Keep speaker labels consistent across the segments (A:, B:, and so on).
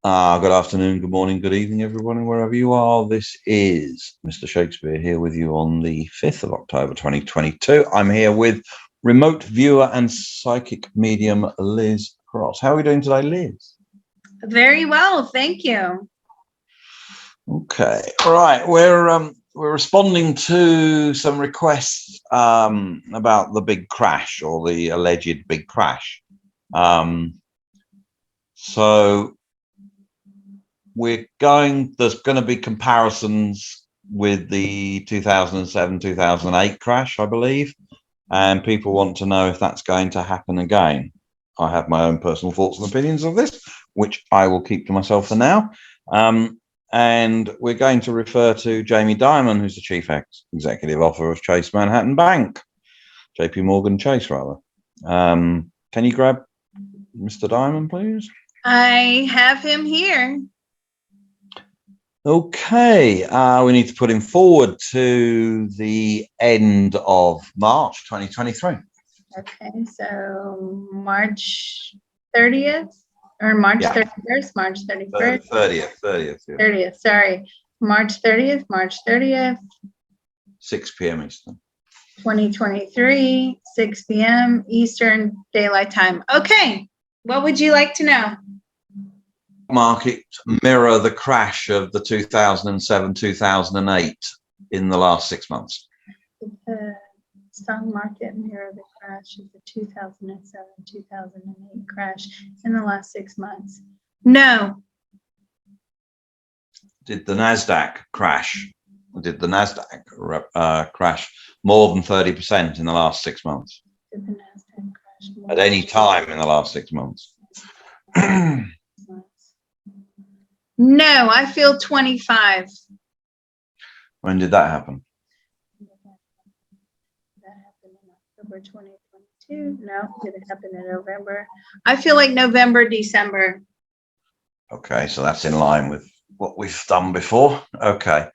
A: Good afternoon, good morning, good evening, everyone, wherever you are. This is Mr. Shakespeare here with you on the 5th of October 2022. I'm here with remote viewer and psychic medium Liz Cross. How are we doing today, Liz?
B: Very well, thank you.
A: Okay, all right. We're responding to some requests about the big crash or the alleged big crash. So there's going to be comparisons with the 2007-2008 crash, I believe, and people want to know if that's going to happen again. I have my own personal thoughts and opinions of this, which I will keep to myself for now. And we're going to refer to Jamie Dimon, who's the chief executive officer of Chase Manhattan Bank, JP Morgan Chase, rather. Can you grab Mr. Dimon, please?
B: I have him here.
A: Okay, we need to put him forward to the end of March 2023.
B: Okay, so March 30th or March 31st, March 31st?
A: 30th. Yeah.
B: 30th, sorry. March 30th.
A: 6 p.m. Eastern.
B: 2023, 6 p.m. Eastern Daylight Time. Okay, what would you like to know?
A: Market mirror the crash of the 2007-2008 in the last 6 months.
B: The stock market mirror the crash of the 2007-2008 crash in the last 6 months. No.
A: Did the Nasdaq crash? Did the Nasdaq crash more than 30% in the last 6 months?
B: Did the Nasdaq crash more
A: at any time in the last 6 months?
B: No, I feel 25.
A: When did that happen?
B: That happened in October 2022. No, did it happen in November? I feel like November, December.
A: Okay, so that's in line with what we've done before. Okay.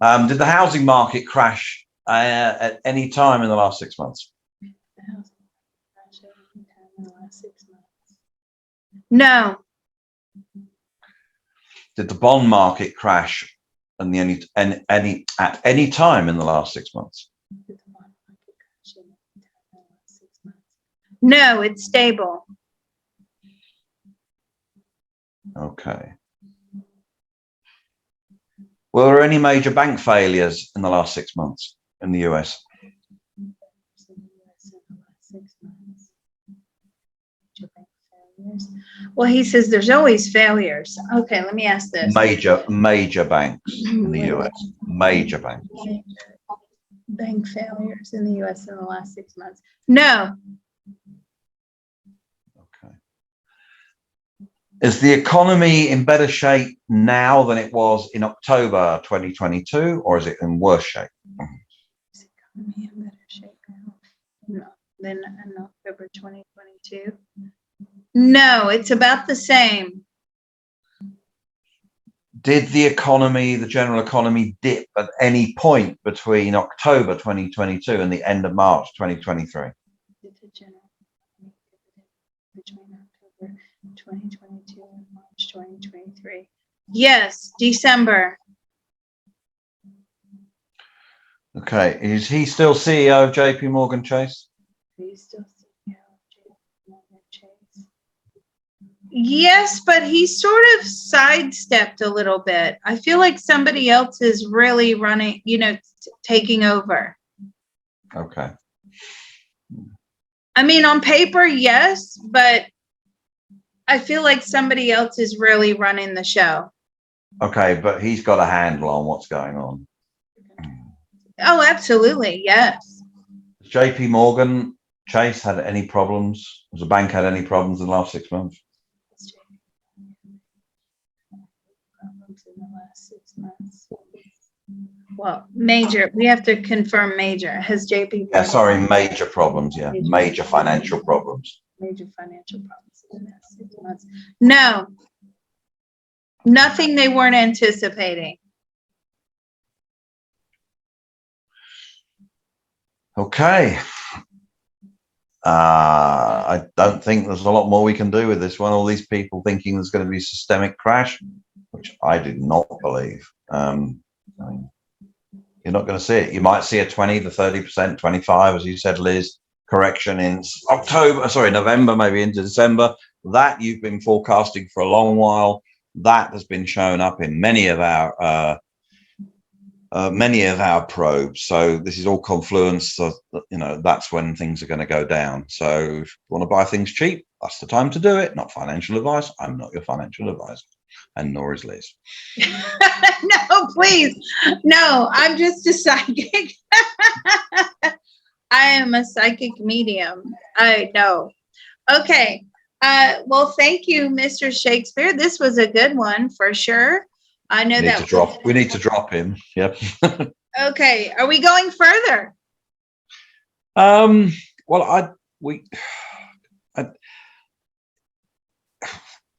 A: Did the housing market crash at any time in the last 6 months?
B: The housing market crash at any time in the last 6 months. No.
A: Did the bond market crash at any time in the last 6 months?
B: Did the bond market crash at any time in the last 6 months? No, it's stable.
A: Okay. Were there any major bank failures in the last 6 months in the US?
B: Well, he says there's always failures. Okay, let me ask this.
A: Major banks in the US. Major banks.
B: Bank failures in the US in the last 6 months. No.
A: Okay. Is the economy in better shape now than it was in October 2022, or is it in worse shape?
B: Is the economy in better shape now than in October 2022? No, it's about the same.
A: Did the economy, the general economy, dip at any point between October 2022 and the end of March 2023?
B: Did the general economy dip between October 2022 and March 2023? Yes, December.
A: Okay, is he still CEO of JP Morgan Chase?
B: He's still CEO of JP Morgan Chase. Yes, but he sort of sidestepped a little bit. I feel like somebody else is really running, taking over.
A: Okay.
B: I mean, on paper, yes, but I feel like somebody else is really running the show.
A: Okay, but he's got a handle on what's going on.
B: Oh, absolutely, yes.
A: Has JP Morgan Chase had any problems? Has the bank had any problems in the last 6 months?
B: Problems in the last 6 months. Well, major. We have to confirm major. Has JP?
A: Yeah, sorry, major problems. Yeah, major financial problems.
B: Major financial problems in the last 6 months. No, nothing they weren't anticipating.
A: Okay. I don't think there's a lot more we can do with this one. All these people thinking there's going to be systemic crash, which I do not believe. I mean, you're not going to see it. You might see a 20 to 30%, 25, as you said, Liz, correction in November, maybe into December. That you've been forecasting for a long while. That has been shown up in many of our probes. So this is all confluence. So, that's when things are going to go down. So if you want to buy things cheap, that's the time to do it. Not financial advice. I'm not your financial advisor, and nor is Liz.
B: No, please. No, I'm just a psychic. I am a psychic medium. I know. Okay. Well, thank you, Mr. Shakespeare. This was a good one for sure. I know that
A: we need to drop him. Yep.
B: Okay. Are we going further?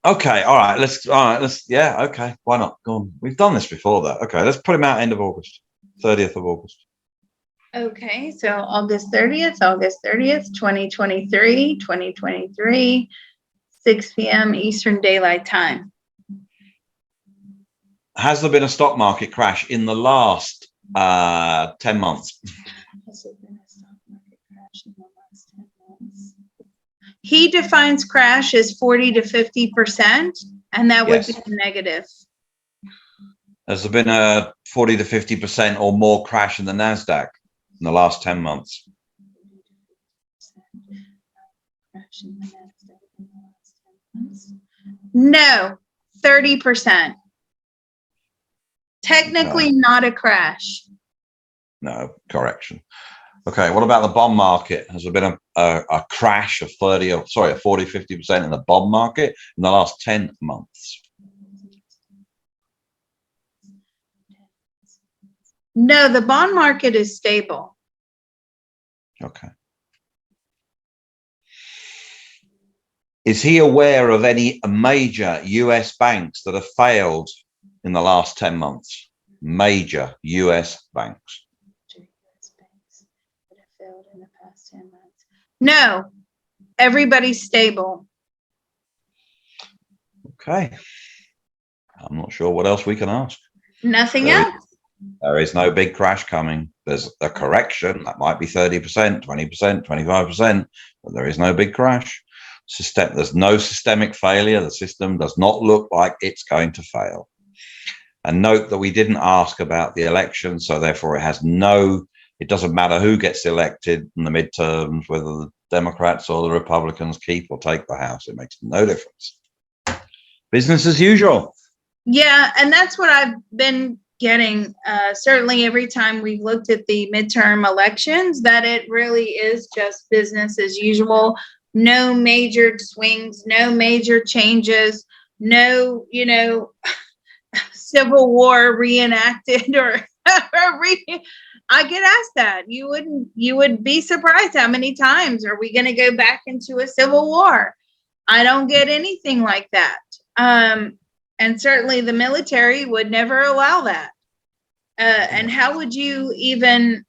A: Okay. All right. Yeah. Okay. Why not? Go on. We've done this before, though. Okay. Let's put him out end of August, 30th of August.
B: Okay. So August 30th, 2023, 6 p.m. Eastern Daylight Time.
A: Has there been a stock market crash in the last 10 months?
B: Has there been a stock market crash in the last 10 months? He defines crash as 40 to 50%, and that would be negative.
A: Has there been a 40 to 50% or more crash in the NASDAQ in the last 10 months?
B: Crash in the NASDAQ in the last 10 months? No, 30%. Technically not a crash.
A: No, correction. Okay, what about the bond market? Has there been a crash of 40, 50% in the bond market in the last 10 months?
B: No, the bond market is stable.
A: Okay. Is he aware of any major US banks that have failed in the last 10 months? Major US banks.
B: That have failed in the past 10 months. No, everybody's stable.
A: Okay. I'm not sure what else we can ask.
B: Nothing else.
A: There is no big crash coming. There's a correction that might be 30%, 20%, 25%, but there is no big crash. There's no systemic failure. The system does not look like it's going to fail. And note that we didn't ask about the election, so therefore it doesn't matter who gets elected in the midterms, whether the Democrats or the Republicans keep or take the House. It makes no difference. Business as usual.
B: Yeah, and that's what I've been getting, certainly every time we've looked at the midterm elections, that it really is just business as usual. No major swings, no major changes, no, Civil War reenacted or I get asked that. You would be surprised how many times are we going to go back into a civil war? I don't get anything like that. And certainly the military would never allow that. And how would you even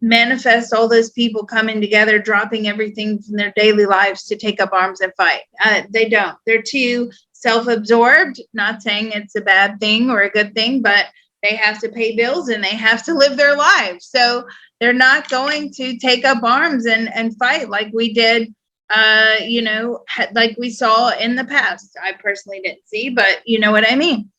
B: manifest all those people coming together, dropping everything from their daily lives to take up arms and fight? They don't. They're too self-absorbed. Not saying it's a bad thing or a good thing, but they have to pay bills and they have to live their lives. So they're not going to take up arms and fight like we did, like we saw in the past. I personally didn't see, but you know what I mean.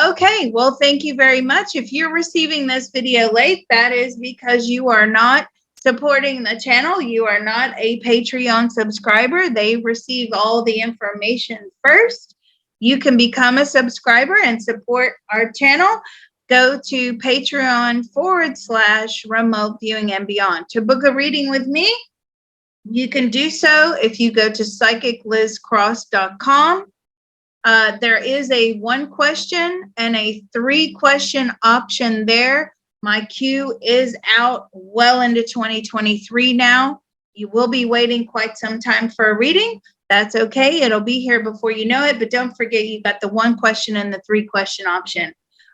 B: Okay, well, thank you very much. If you're receiving this video late, that is because you are not supporting the channel. You are not a Patreon subscriber. They receive all the information first. You can become a subscriber and support our channel. Go to Patreon/remote viewing and beyond. To book a reading with me, you can do so if you go to psychiclizcross.com. There is a 1 question and a 3 question option there. My queue is out well into 2023 now. You will be waiting quite some time for a reading. That's okay. It'll be here before you know it, but don't forget you got the 1 question and the 3 question option.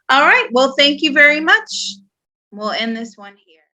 B: All right. Well, thank you very much. We'll end this one here.